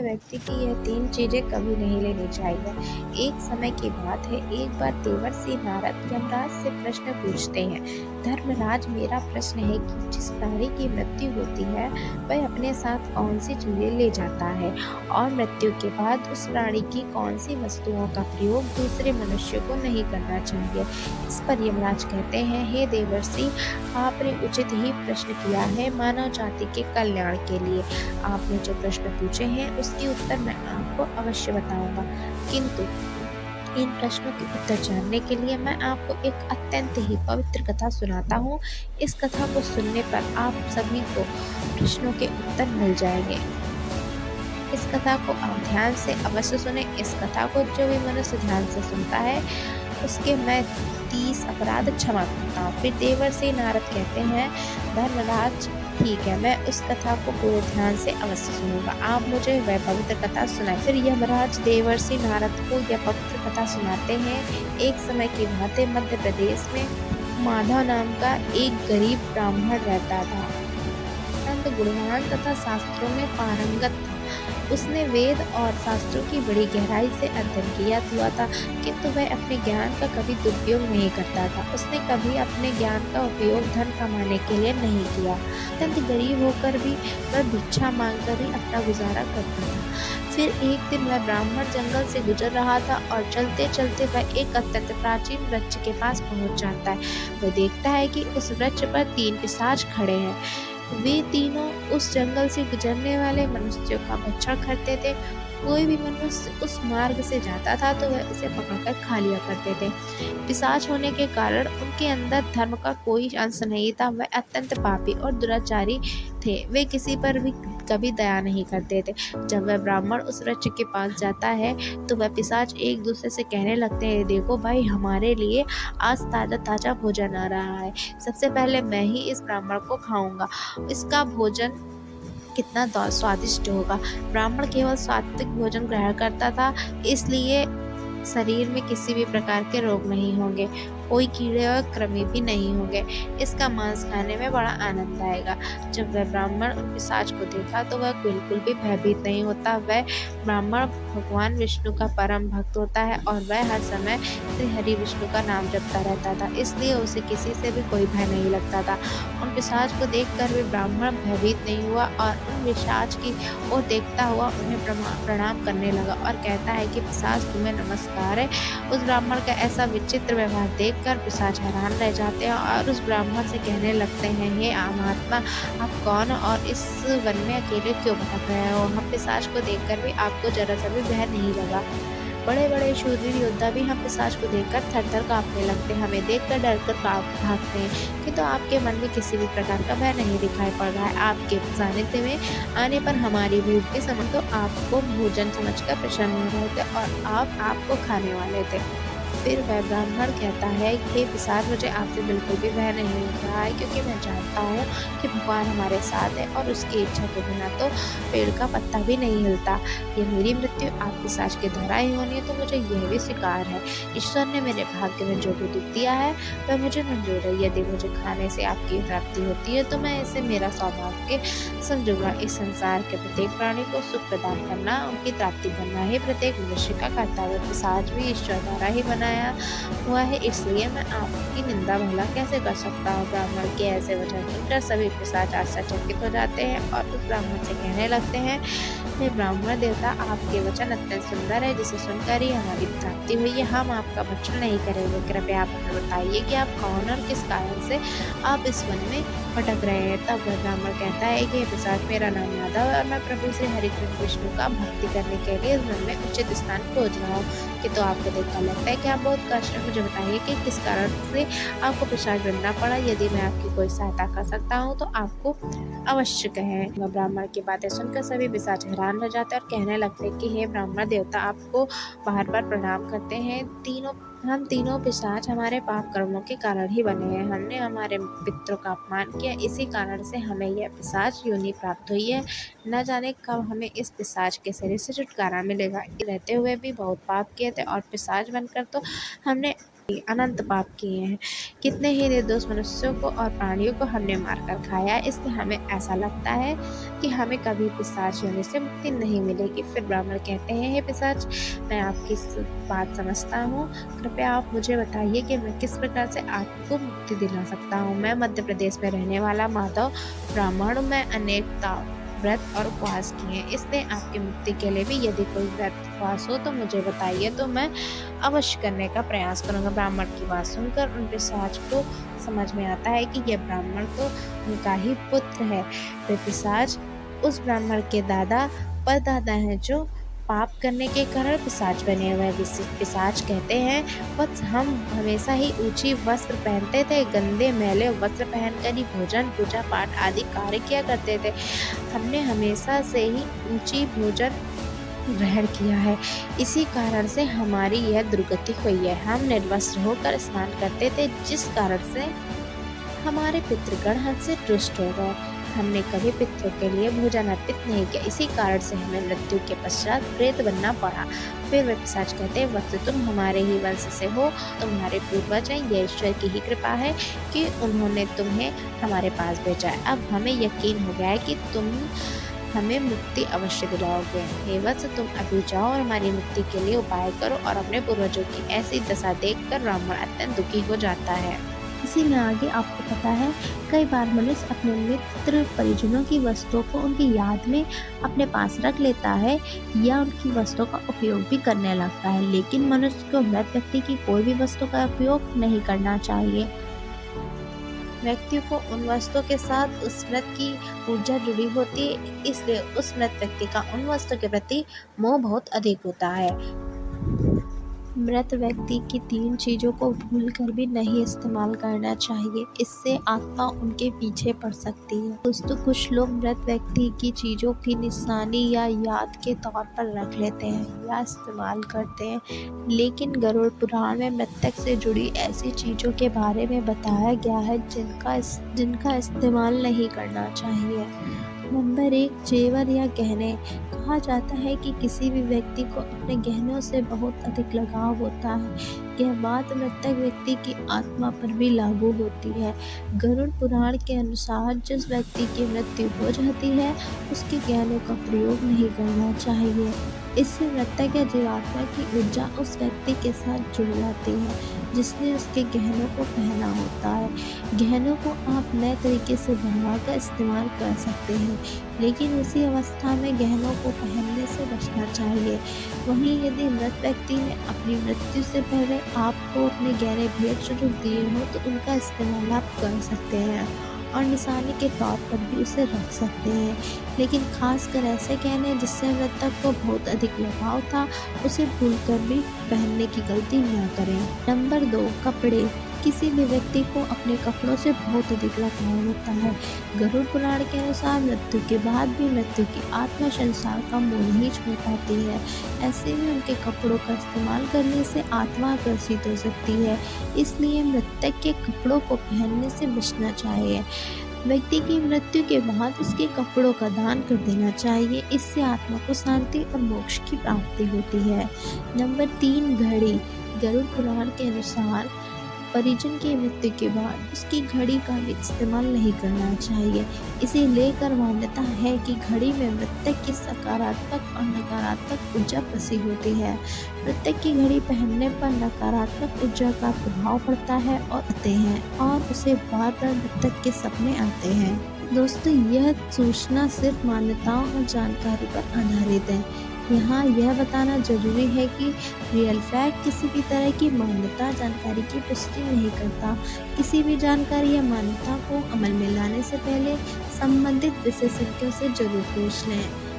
हुए व्यक्ति की यह 3 चीज़ें कभी नहीं लेनी चाहिए। एक समय की बात है, एक बार देवर्षि नारद यमराज से प्रश्न पूछते हैं, धर्मराज मेरा प्रश्न है कि जिस प्राणी की मृत्यु होती है वह अपने साथ कौन सी चीज़ें ले जाता है और मृत्यु के बाद उस प्राणी की कौन सी वस्तुओं का प्रयोग दूसरे मनुष्य को नहीं करना चाहिए। इस पर यमराज कहते हैं, हे देवर्षि, आपने उचित ही प्रश्न किया है मानव जाति के कल्याण के लिए। आपने जो प्रश्न पूछे हैं उसके उत्तर मैं आपको अवश्य बताऊंगा, किंतु इन प्रश्नों के उत्तर जानने के लिए मैं आपको एक अत्यंत ही पवित्र कथा सुनाता हूँ। इस कथा को सुनने पर आप सभी को प्रश्नों के उत्तर मिल जाएंगे। इस कथा को आप ध्यान से अवश्य सुने। इस कथा को जो भी मनुष्य ध्यान से सुनता है उसके मैं 30 अपराध क्षमा करता हूँ। फिर देवर्षि नारद कहते हैं, धर्मराज ठीक है, मैं उस कथा को पूरे ध्यान से अवश्य सुनूंगा, आप मुझे वह पवित्र कथा सुनाए। फिर यमराज देवर्षि नारद को यह पवित्र कथा सुनाते हैं। एक समय की बात है, मध्य प्रदेश में माधव नाम का एक गरीब ब्राह्मण रहता था। अत्यंत गुणवान तथा शास्त्रों में पारंगत था। उसने वेद और शास्त्रों की बड़ी गहराई से अध्ययन किया हुआ था, किंतु वह अपने ज्ञान का कभी दुरुपयोग नहीं करता था। उसने कभी अपने ज्ञान का उपयोग धन कमाने के लिए नहीं किया। अत्यंत गरीब होकर भी वह भिक्षा मांगकर ही अपना गुजारा करता था। फिर एक दिन वह ब्राह्मण जंगल से गुजर रहा था और चलते चलते वह एक अत्यंत प्राचीन वृक्ष के पास पहुंच जाता है। वह देखता है कि उस वृक्ष पर 3 पिशाच खड़े हैं। वे तीनों उस जंगल से गुजरने वाले मनुष्यों का भक्षण करते थे। कोई भी मनुष्य उस मार्ग से जाता था तो वह उसे पकड़कर खा लिया करते थे। पिशाच होने के कारण उनके अंदर धर्म का कोई अंश नहीं था। वह अत्यंत पापी और दुराचारी थे। वे किसी पर भी कभी दया नहीं करते थे। जब वह ब्राह्मण उस वृक्ष के पास जाता है तो वह पिशाच एक दूसरे से कहने लगते हैं, देखो भाई, हमारे लिए आज ताजा ताजा भोजन आ रहा है। सबसे पहले मैं ही इस ब्राह्मण को खाऊंगा। इसका भोजन कितना स्वादिष्ट होगा। ब्राह्मण केवल सात्विक भोजन ग्रहण करता था, इसलिए शरीर में किसी भी प्रकार के रोग नहीं होंगे, कोई कीड़े और कृमि भी नहीं होंगे। इसका मांस खाने में बड़ा आनंद आएगा। जब वह ब्राह्मण उन पिशाच को देखा तो वह बिल्कुल भी भयभीत नहीं होता। वह ब्राह्मण भगवान विष्णु का परम भक्त होता है और वह हर समय श्री हरि विष्णु का नाम जपता रहता था, इसलिए उसे किसी से भी कोई भय नहीं लगता था। उन पिशाच को देखकर भी ब्राह्मण भयभीत नहीं हुआ और उन पिशाच की ओर देखता हुआ उन्हें प्रणाम करने लगा और कहता है कि पिशाच, तुम्हें नमस्कार है। उस ब्राह्मण का ऐसा विचित्र व्यवहार देखकर पिशाच हैरान रह जाते हैं और उस ब्राह्मण से कहने लगते हैं, हे महात्मा, आप कौन और इस वन में अकेले क्यों भटक रहे हो? हम पिशाच को देखकर भी आपको जरा सा भी भय नहीं लगा। बड़े बड़े शूरवीर योद्धा भी हम पिशाच को देखकर थर थर कांपने लगते हैं, हमें देखकर डरकर भागते हैं, किंतु आपके मन में किसी भी प्रकार का भय नहीं दिखाई पड़ रहा है। आपके सानिध्य में आने पर हमारी भूख के समय तो आपको भोजन समझकर प्रसन्न हो रहे थे और आप आपको खाने वाले थे। फिर वह ब्राह्मण कहता है, हे पिशाच, मुझे आपसे बिल्कुल भी भय नहीं हो रहा है, क्योंकि मैं जानता हूँ कि भगवान हमारे साथ है और उसकी इच्छा के बिना तो पेड़ का पत्ता भी नहीं हिलता। ये मेरी मृत्यु आप पिशाच के द्वारा ही होनी है तो मुझे यह भी स्वीकार है। ईश्वर ने मेरे भाग्य में जो भी दुख दिया है वह मुझे मंजूर है। यदि मुझे खाने से आपकी प्राप्ति होती है तो मैं इसे मेरा सौभाग्य समझूंगा। इस संसार के प्रत्येक प्राणी को सुख प्रदान करना, उनकी प्राप्ति करना ही प्रत्येक मनुष्य का कर्तव्य है। पिशाच भी ईश्वर द्वारा ही बनाया हुआ है, इसलिए मैं आपकी निंदा भला कैसे कर सकता हूँ? ब्राह्मण के ऐसे वचन सुनकर सभी पिशाच आश्चर्यचकित हो जाते हैं और उस ब्राह्मण से कहने लगते हैं, हे ब्राह्मण देवता, आपके वचन अत्यंत सुंदर है, जिसे सुनकर ही हमारी प्राप्ति हुई है। हम आपका भक्षण नहीं करेंगे। कृपया आप हमें बताइए कि आप कौन और किस कारण से आप इस वन में भटक रहे हैं। तब वह ब्राह्मण कहता है कि पिशाच, मेरा नाम यादव है और मैं प्रभु श्री हरिकृष्ण विष्णु का भक्ति करने के लिए इस वन में उचित स्थान खोज रहा हूँ। कि तो आपको देखकर लगता है कि आप बहुत कष्ट हैं। मुझे बताइए कि किस कारण से आपको पिशाच बनना पड़ा। यदि मैं आपकी कोई सहायता कर सकता हूँ तो आपको अवश्य कहें। वह ब्राह्मण की बातें सुनकर सभी पिशाच हैरान हो जाते हैं और कहने लगते हैं कि हे ब्राह्मण देवता, आपको बार बार प्रणाम करते हैं। हम तीनों पिशाच हमारे पाप कर्मों के कारण ही बने हैं। हमने हमारे पितरों का अपमान किया, इसी कारण से हमें यह पिशाच योनि प्राप्त हुई है। न जाने कब हमें इस पिशाच के शरीर से छुटकारा मिलेगा। रहते हुए भी बहुत पाप किए थे और पिशाच बनकर तो हमने अनंत पाप किए हैं। कितने ही निर्दोष मनुष्यों को और प्राणियों को हमने मारकर खाया है, इसलिए हमें ऐसा लगता है कि हमें कभी पिशाच होने से मुक्ति नहीं मिलेगी। फिर ब्राह्मण कहते हैं, हे पिशाच, मैं आपकी बात समझता हूँ, कृपया आप मुझे बताइए कि मैं किस प्रकार से आपको मुक्ति दिला सकता हूँ। मैं मध्य प्रदेश में रहने वाला माधव ब्राह्मण हूँ। मैं अनेकता व्रत और उपवास किए, इसलिए आपकी मुक्ति के लिए भी यदि कोई व्रत उपवास हो तो मुझे बताइए, तो मैं अवश्य करने का प्रयास करूंगा। ब्राह्मण की बात सुनकर उन पिशाच को समझ में आता है कि यह ब्राह्मण तो उनका ही पुत्र है। वे पिशाच उस ब्राह्मण के दादा परदादा हैं, जो पाप करने के कारण पिशाच बने हुए हैं। पिशाच कहते हैं, वत्स, हम हमेशा ही ऊंची वस्त्र पहनते थे, गंदे मैले वस्त्र पहनकर ही भोजन, पूजा पाठ आदि कार्य किया करते थे। हमने हमेशा से ही ऊंची भोजन ग्रहण किया है, इसी कारण से हमारी यह दुर्गति हुई है। हम निर्वस्त्र होकर स्नान करते थे, जिस कारण से हमारे पितृगण हमसे रुष्ट हो गए। हमने कभी पितरों के लिए भोजन अर्पित नहीं किया, इसी कारण से हमें मृत्यु के पश्चात प्रेत बनना पड़ा। फिर वे पिशाच कहते हैं, वत्स, तुम हमारे ही वंश से हो, तुम्हारे पूर्वज हैं, यह ईश्वर की ही कृपा है कि उन्होंने तुम्हें हमारे पास भेजा है। अब हमें यकीन हो गया है कि तुम हमें मुक्ति अवश्य दिलाओगे। हे वत्स, तुम अभी जाओ और हमारी मुक्ति के लिए उपाय करो। और अपने पूर्वजों की ऐसी दशा देखकर ब्राह्मण अत्यंत दुखी हो जाता है। इसी में आगे आपको पता है, कई बार मनुष्य अपने मित्र परिजनों की वस्तुओं को उनकी याद में अपने पास रख लेता है या उनकी वस्तुओं का उपयोग भी करने लगता है, लेकिन मनुष्य को मृत व्यक्ति की कोई भी वस्तु का उपयोग नहीं करना चाहिए। व्यक्ति को उन वस्तुओं के साथ उस मृत की ऊर्जा जुड़ी होती है, इसलिए उस मृत व्यक्ति का उन वस्तुओं के प्रति मोह बहुत अधिक होता है। मृत व्यक्ति की 3 चीज़ों को भूलकर भी नहीं इस्तेमाल करना चाहिए, इससे आत्मा उनके पीछे पड़ सकती है। दोस्तों, कुछ लोग मृत व्यक्ति की चीज़ों की निशानी या याद के तौर पर रख लेते हैं या इस्तेमाल करते हैं, लेकिन गरुड़ पुराण में मृतक से जुड़ी ऐसी चीज़ों के बारे में बताया गया है जिनका इस्तेमाल नहीं करना चाहिए। नंबर 1, जेवर या गहने। कहा जाता है कि किसी भी व्यक्ति को अपने गहनों से बहुत अधिक लगाव होता है। यह बात मृतक व्यक्ति की आत्मा पर भी लागू होती है। गरुड़ पुराण के अनुसार जिस व्यक्ति की मृत्यु हो जाती है, उसके गहनों का प्रयोग नहीं करना चाहिए। इससे मृतक या जीवात्मा की ऊर्जा उस व्यक्ति के साथ जुड़ जाती है जिसने उसके गहनों को पहना होता है। गहनों को आप नए तरीके से बनवाकर इस्तेमाल कर सकते हैं, लेकिन उसी अवस्था में गहनों को पहनने से बचना चाहिए। वहीं यदि मृत व्यक्ति ने अपनी मृत्यु से पहले आपको अपने गहने भेंट स्वरूप दिए हों, तो उनका इस्तेमाल आप कर सकते हैं और निशानी के तौर पर भी उसे रख सकते हैं, लेकिन खासकर ऐसे गहने जिससे मृतक को बहुत अधिक लगाव था, उसे भूलकर भी पहनने की गलती न करें। नंबर 2, कपड़े। किसी भी व्यक्ति को अपने कपड़ों से बहुत अधिक लगाव होता है। गरुड़ पुराण के अनुसार मृत्यु के बाद भी मृत्यु की आत्मा संसार का मोह नहीं छोड़ पाती है। ऐसे में उनके कपड़ों का इस्तेमाल करने से आत्मा आकर्षित हो सकती है, इसलिए मृतक के कपड़ों को पहनने से बचना चाहिए। व्यक्ति की मृत्यु के बाद उसके कपड़ों का दान कर देना चाहिए, इससे आत्मा को शांति और मोक्ष की प्राप्ति होती है। नंबर 3, घड़ी। गरुड़ पुराण के अनुसार परिजन की मृत्यु के बाद उसकी घड़ी का भी इस्तेमाल नहीं करना चाहिए। इसे लेकर मान्यता है कि घड़ी में मृतक की सकारात्मक और नकारात्मक ऊर्जा बसी होती है। मृतक की घड़ी पहनने पर नकारात्मक ऊर्जा का प्रभाव पड़ता है और आते हैं और उसे बार बार मृतक के सपने आते हैं। दोस्तों, यह सूचना सिर्फ मान्यताओं और जानकारी पर आधारित है। यहाँ यह बताना जरूरी है कि रियल फैक्ट किसी भी तरह की मान्यता जानकारी की पुष्टि नहीं करता। किसी भी जानकारी या मान्यता को अमल में लाने से पहले संबंधित विशेषज्ञों से जरूर पूछ लें।